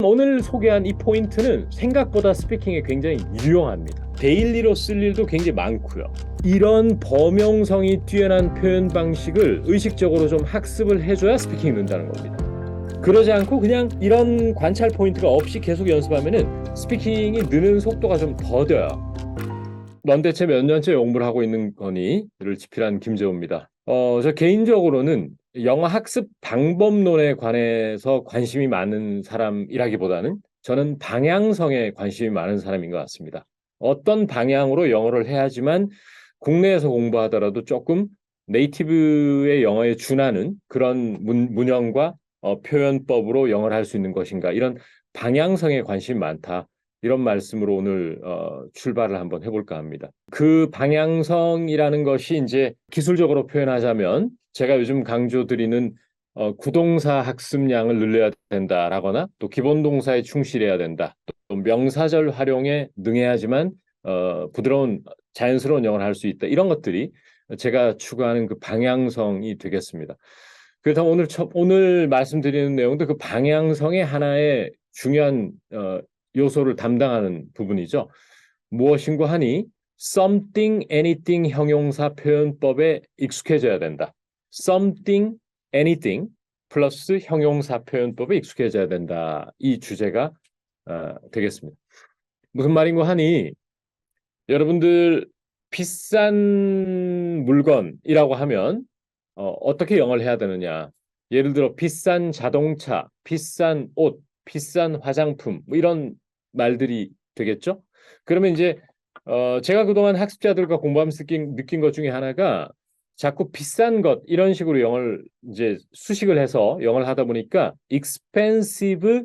오늘 소개한 이 포인트는 생각보다 스피킹에 굉장히 유용합니다. 데일리로 쓸 일도 굉장히 많고요. 이런 범용성이 뛰어난 표현 방식을 의식적으로 좀 학습을 해줘야 스피킹이 는다는 겁니다. 그러지 않고 그냥 이런 관찰 포인트가 없이 계속 연습하면은 스피킹이 느는 속도가 좀 더뎌요. 넌 대체 몇 년째 공부를 하고 있는 거니?를 집필한 김재호입니다. 저 개인적으로는 영어 학습 방법론에 관해서 관심이 많은 사람이라기보다는 저는 방향성에 관심이 많은 사람인 것 같습니다. 어떤 방향으로 영어를 해야지만 국내에서 공부하더라도 조금 네이티브의 영어에 준하는 그런 문형과 표현법으로 영어를 할 수 있는 것인가, 이런 방향성에 관심이 많다. 이런 말씀으로 오늘 출발을 한번 해볼까 합니다. 그 방향성이라는 것이 이제 기술적으로 표현하자면 제가 요즘 강조드리는 구동사 학습량을 늘려야 된다라거나 또 기본 동사에 충실해야 된다. 또 명사절 활용에 능해야지만 부드러운 자연스러운 영어를 할 수 있다. 이런 것들이 제가 추구하는 그 방향성이 되겠습니다. 그래서 오늘 말씀드리는 내용도 그 방향성의 하나의 중요한 요소를 담당하는 부분이죠. 무엇인가 하니 something, anything 형용사 표현법에 익숙해져야 된다. something, anything 플러스 형용사 표현법에 익숙해져야 된다. 이 주제가 되겠습니다. 무슨 말인가 하니 여러분들 비싼 물건이라고 하면 어떻게 영어를 해야 되느냐. 예를 들어 비싼 자동차, 비싼 옷, 비싼 화장품 뭐 이런 말들이 되겠죠. 그러면 이제 제가 그동안 학습자들과 공부하면서 느낀 것 중에 하나가 자꾸 비싼 것 이런 식으로 영어를 이제 수식을 해서 영어를 하다 보니까 expensive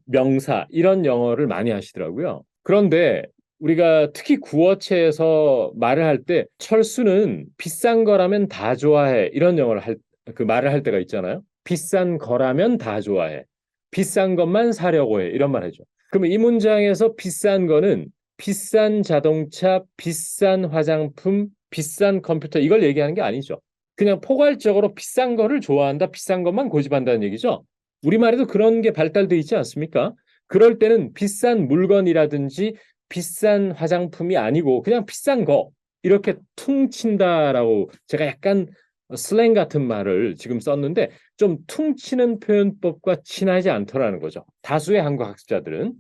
명사 이런 영어를 많이 하시더라고요. 그런데 우리가 특히 구어체에서 말을 할 때 철수는 비싼 거라면 다 좋아해 이런 영어를 그 말을 할 때가 있잖아요. 비싼 거라면 다 좋아해. 비싼 것만 사려고 해. 이런 말 하죠. 그러면 이 문장에서 비싼 거는 비싼 자동차, 비싼 화장품, 비싼 컴퓨터 이걸 얘기하는 게 아니죠. 그냥 포괄적으로 비싼 거를 좋아한다, 비싼 것만 고집한다는 얘기죠. 우리말에도 그런 게 발달돼 있지 않습니까? 그럴 때는 비싼 물건이라든지 비싼 화장품이 아니고 그냥 비싼 거 이렇게 퉁친다라고 제가 약간 슬랭 같은 말을 지금 썼는데 좀 퉁치는 표현법과 친하지 않더라는 거죠. 다수의 한국 학습자들은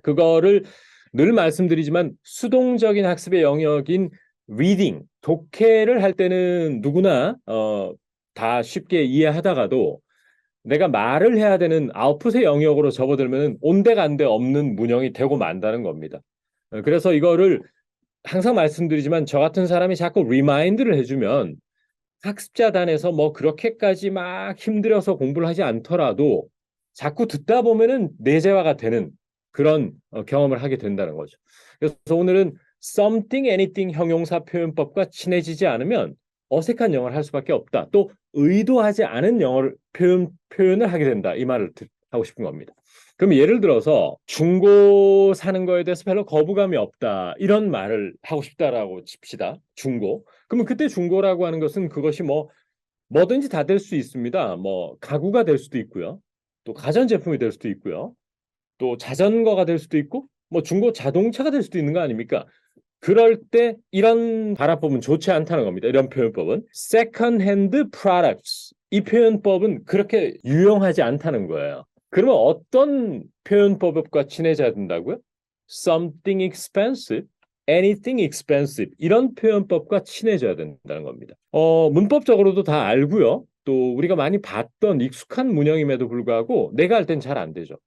그거를 늘 말씀드리지만 수동적인 학습의 영역인 리딩, 독해를 할 때는 누구나 다 쉽게 이해하다가도 내가 말을 해야 되는 아웃풋의 영역으로 접어들면 온데간데 없는 문형이 되고 만다는 겁니다. 그래서 이거를 항상 말씀드리지만 저 같은 사람이 자꾸 리마인드를 해주면 학습자단에서 뭐 그렇게까지 막 힘들어서 공부를 하지 않더라도 자꾸 듣다 보면은 내재화가 되는 그런 경험을 하게 된다는 거죠. 그래서 오늘은 something, anything 형용사 표현법과 친해지지 않으면 어색한 영어를 할 수밖에 없다. 또 의도하지 않은 영어를 표현을 하게 된다. 이 말을 하고 싶은 겁니다. 그럼 예를 들어서 중고 사는 거에 대해서 별로 거부감이 없다. 이런 말을 하고 싶다라고 칩시다. 중고. 그러면 그때 중고라고 하는 것은 그것이 뭐든지 다 될 수 있습니다. 뭐 가구가 될 수도 있고요. 또 가전제품이 될 수도 있고요. 또 자전거가 될 수도 있고 뭐 중고 자동차가 될 수도 있는 거 아닙니까? 그럴 때 이런 발화법은 좋지 않다는 겁니다. 이런 표현법은 second hand products 이 표현법은 그렇게 유용하지 않다는 거예요. 그러면 어떤 표현법과 친해져야 된다고요? something expensive, anything expensive 이런 표현법과 친해져야 된다는 겁니다. 문법적으로도 다 알고요. 또 우리가 많이 봤던 익숙한 문형임에도 불구하고 내가 할 땐 잘 안 되죠.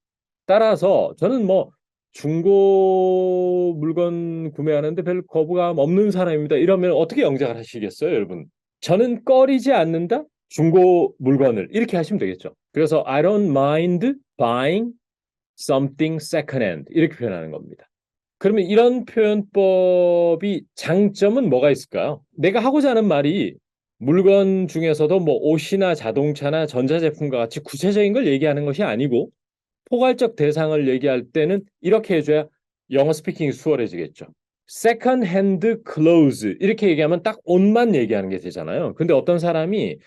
따라서 저는 뭐 중고 물건 구매하는데 별 거부감 없는 사람입니다. 이러면 어떻게 영작을 하시겠어요, 여러분? 저는 꺼리지 않는다. 중고 물건을 이렇게 하시면 되겠죠. 그래서 I don't mind buying something second-hand 이렇게 표현하는 겁니다. 그러면 이런 표현법이 장점은 뭐가 있을까요? 내가 하고자 하는 말이 물건 중에서도 뭐 옷이나 자동차나 전자제품과 같이 구체적인 걸 얘기하는 것이 아니고 포괄적 대상을 얘기할 때는 이렇게 해줘야 영어 스피킹이 수월해지겠죠. second hand clothes 이렇게 얘기하면 딱 옷만 얘기하는 게 되잖아요. 근데 어떤 사람이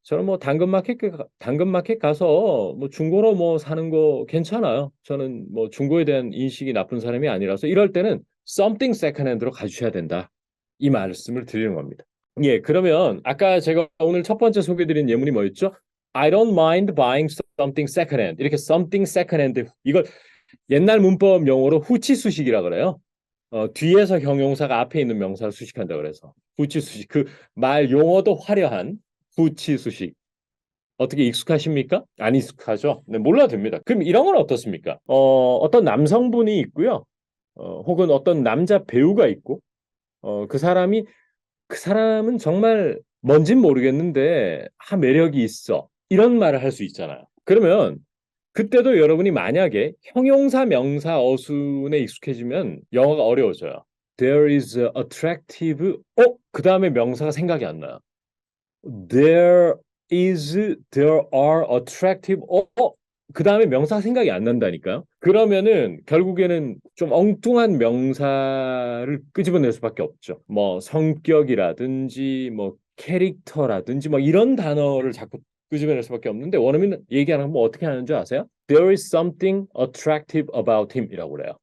저는 뭐 당근마켓 가서 뭐 중고로 뭐 사는 거 괜찮아요. 저는 뭐 중고에 대한 인식이 나쁜 사람이 아니라서 이럴 때는 something second hand로 가주셔야 된다. 이 말씀을 드리는 겁니다. 예, 그러면 아까 제가 오늘 첫 번째 소개드린 예문이 뭐였죠? I don't mind buying something second hand. 이렇게 something second hand 이걸 옛날 문법 용어로 후치수식이라 그래요. 뒤에서 형용사가 앞에 있는 명사를 수식한다 그래서 후치수식. 그 말 용어도 화려한 후치수식. 어떻게 익숙하십니까? 안 익숙하죠? 네, 몰라도 됩니다. 그럼 이런 건 어떻습니까? 어떤 남성분이 있고요. 혹은 어떤 남자 배우가 있고, 그 사람이 그 사람은 정말 뭔진 모르겠는데 매력이 있어. 이런 말을 할 수 있잖아요. 그러면 그때도 여러분이 만약에 형용사 명사 어순에 익숙해지면 영어가 어려워져요. There is a attractive 그 다음에 명사가 생각이 안 나요. There there are attractive 그 다음에 명사가 생각이 안 난다니까요. 그러면은 결국에는 좀 엉뚱한 명사를 끄집어낼 수밖에 없죠. 뭐 성격이라든지 뭐 캐릭터라든지 뭐 이런 단어를 자꾸 끄집어낼 수밖에 없는데 원어민 얘기하는 건 뭐 어떻게 하는 줄 아세요? There is something attractive about him 이라고 그래요.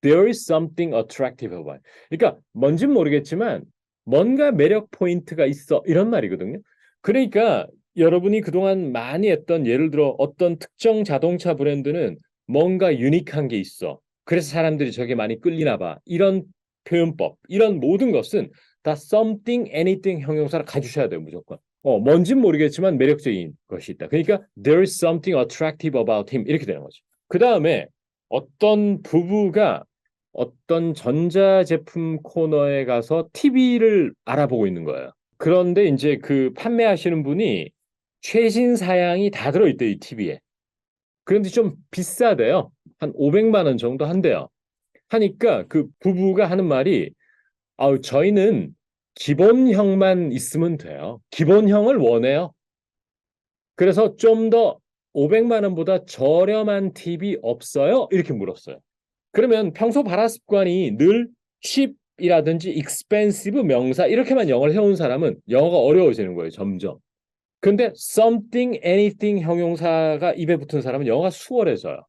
There is something attractive about him. 그러니까 뭔진 모르겠지만 뭔가 매력 포인트가 있어 이런 말이거든요. 그러니까 여러분이 그동안 많이 했던 예를 들어 어떤 특정 자동차 브랜드는 뭔가 유니크한 게 있어. 그래서 사람들이 저게 많이 끌리나 봐. 이런 표현법, 이런 모든 것은 다 something, anything 형용사를 가주셔야 돼요, 무조건. 뭔진 모르겠지만 매력적인 것이 있다. 그러니까 there is something attractive about him 이렇게 되는 거죠. 그 다음에 어떤 부부가 어떤 전자제품 코너에 가서 TV를 알아보고 있는 거예요. 그런데 이제 그 판매하시는 분이 최신 사양이 다 들어있대요, 이 TV에. 그런데 좀 비싸대요. 한 500만 원 정도 한대요. 하니까 그 부부가 하는 말이 저희는 기본형만 있으면 돼요. 기본형을 원해요. 그래서 좀 더 500만 원보다 저렴한 TV 없어요? 이렇게 물었어요. 그러면 평소 발화 습관이 늘 cheap이라든지 expensive 명사 이렇게만 영어를 해온 사람은 영어가 어려워지는 거예요, 점점. 근데 something, anything 형용사가 입에 붙은 사람은 영어가 수월해져요.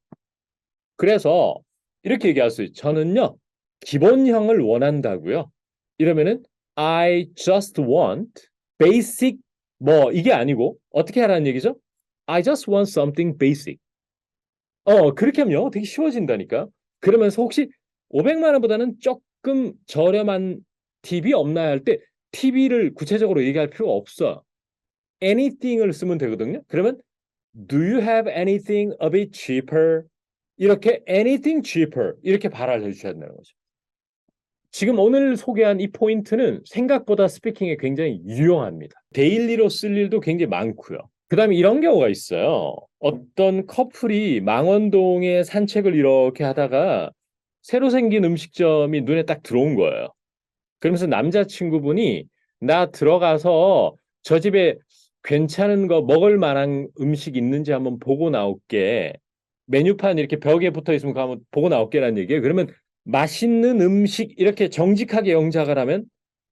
그래서 이렇게 얘기할 수 있어요. 저는요, 기본형을 원한다고요. 이러면은 I just want basic 뭐 이게 아니고 어떻게 하라는 얘기죠? I just want something basic. 그렇게 하면 영어 되게 쉬워진다니까. 그러면서 혹시 500만 원보다는 조금 저렴한 TV 없나요? 할 때 TV를 구체적으로 얘기할 필요가 없어. anything을 쓰면 되거든요. 그러면 do you have anything a bit cheaper? 이렇게 anything cheaper 이렇게 발화를 해주셔야 된다는 거죠. 지금 오늘 소개한 이 포인트는 생각보다 스피킹에 굉장히 유용합니다. 데일리로 쓸 일도 굉장히 많고요. 그 다음에 이런 경우가 있어요. 어떤 커플이 망원동에 산책을 이렇게 하다가 새로 생긴 음식점이 눈에 딱 들어온 거예요. 그러면서 남자친구분이 나 들어가서 저 집에 괜찮은 거 먹을 만한 음식 있는지 한번 보고 나올게. 메뉴판 이렇게 벽에 붙어 있으면 그거 한번 보고 나올게라는 얘기예요. 그러면 맛있는 음식 이렇게 정직하게 영작을 하면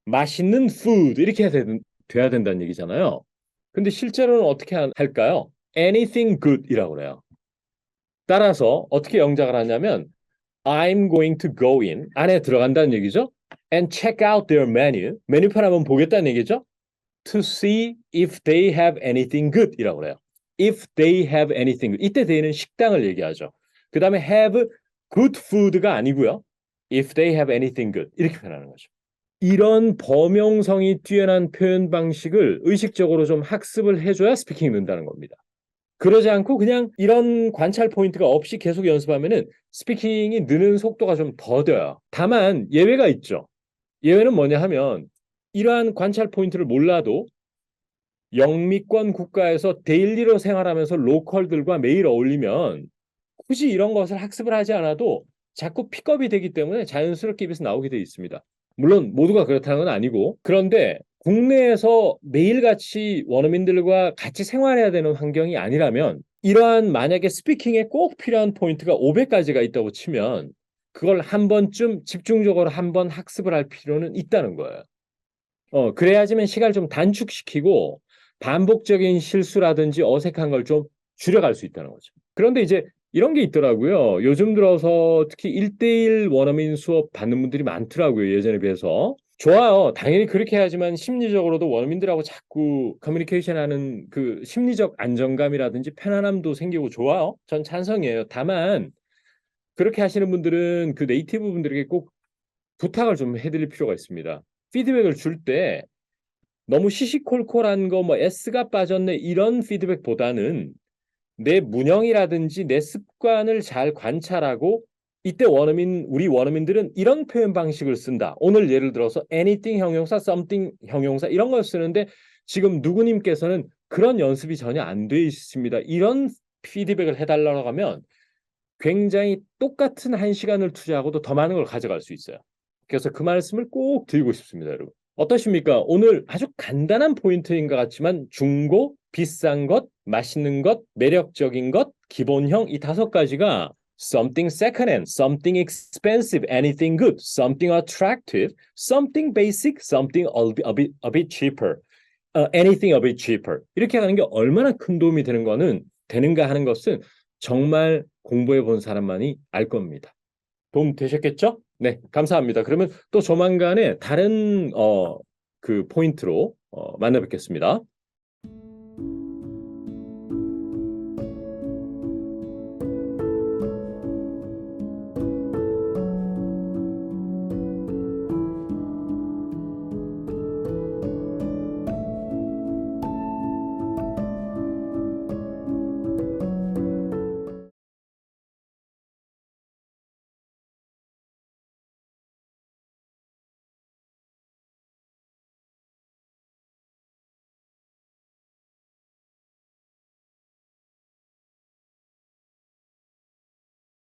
맛있는 food 이렇게 돼야 된다는 얘기잖아요. 근데 실제로는 어떻게 할까요? anything good이라고 그래요. 따라서 어떻게 영작을 하냐면 I'm going to go in 안에 들어간다는 얘기죠. and check out their menu 메뉴판 한번 보겠다는 얘기죠. to see if they have anything good 이라고 그래요. if they have anything good. 이때 they는 식당을 얘기하죠. 그 다음에 have good food가 아니고요. if they have anything good 이렇게 표현하는 거죠. 이런 범용성이 뛰어난 표현 방식을 의식적으로 좀 학습을 해줘야 스피킹이 는다는 겁니다. 그러지 않고 그냥 이런 관찰 포인트가 없이 계속 연습하면은 스피킹이 느는 속도가 좀 더뎌요. 다만 예외가 있죠. 예외는 뭐냐 하면 이러한 관찰 포인트를 몰라도 영미권 국가에서 데일리로 생활하면서 로컬들과 매일 어울리면 굳이 이런 것을 학습을 하지 않아도 자꾸 픽업이 되기 때문에 자연스럽게 입에서 나오게 돼 있습니다. 물론 모두가 그렇다는 건 아니고 그런데 국내에서 매일같이 원어민들과 같이 생활해야 되는 환경이 아니라면 이러한 만약에 스피킹에 꼭 필요한 포인트가 500가지가 있다고 치면 그걸 한 번쯤 집중적으로 한번 학습을 할 필요는 있다는 거예요. 그래야지만 시간을 좀 단축시키고 반복적인 실수라든지 어색한 걸 좀 줄여갈 수 있다는 거죠. 그런데 이제 이런 게 있더라고요. 요즘 들어서 특히 1대1 원어민 수업 받는 분들이 많더라고요. 예전에 비해서. 좋아요. 당연히 그렇게 해야지만 심리적으로도 원어민들하고 자꾸 커뮤니케이션 하는 그 심리적 안정감이라든지 편안함도 생기고 좋아요. 전 찬성이에요. 다만 그렇게 하시는 분들은 그 네이티브 분들에게 꼭 부탁을 좀 해드릴 필요가 있습니다. 피드백을 줄 때 너무 시시콜콜한 거 뭐 S가 빠졌네 이런 피드백보다는 내 문형이라든지 내 습관을 잘 관찰하고 이때 우리 원어민들은 이런 표현 방식을 쓴다. 오늘 예를 들어서 anything 형용사, something 형용사 이런 걸 쓰는데 지금 누구님께서는 그런 연습이 전혀 안 돼 있습니다. 이런 피드백을 해달라고 하면 굉장히 똑같은 한 시간을 투자하고도 더 많은 걸 가져갈 수 있어요. 그래서 그 말씀을 꼭 드리고 싶습니다, 여러분. 어떠십니까? 오늘 아주 간단한 포인트인 것 같지만 중고, 비싼 것, 맛있는 것, 매력적인 것, 기본형 이 5가지가 something second-hand, something expensive, anything good, something attractive, something basic, something a bit cheaper, anything a bit cheaper 이렇게 하는 게 얼마나 큰 도움이 되는가 하는 것은 정말 공부해 본 사람만이 알 겁니다. 도움 되셨겠죠? 네, 감사합니다. 그러면 또 조만간에 다른 그 포인트로 만나 뵙겠습니다.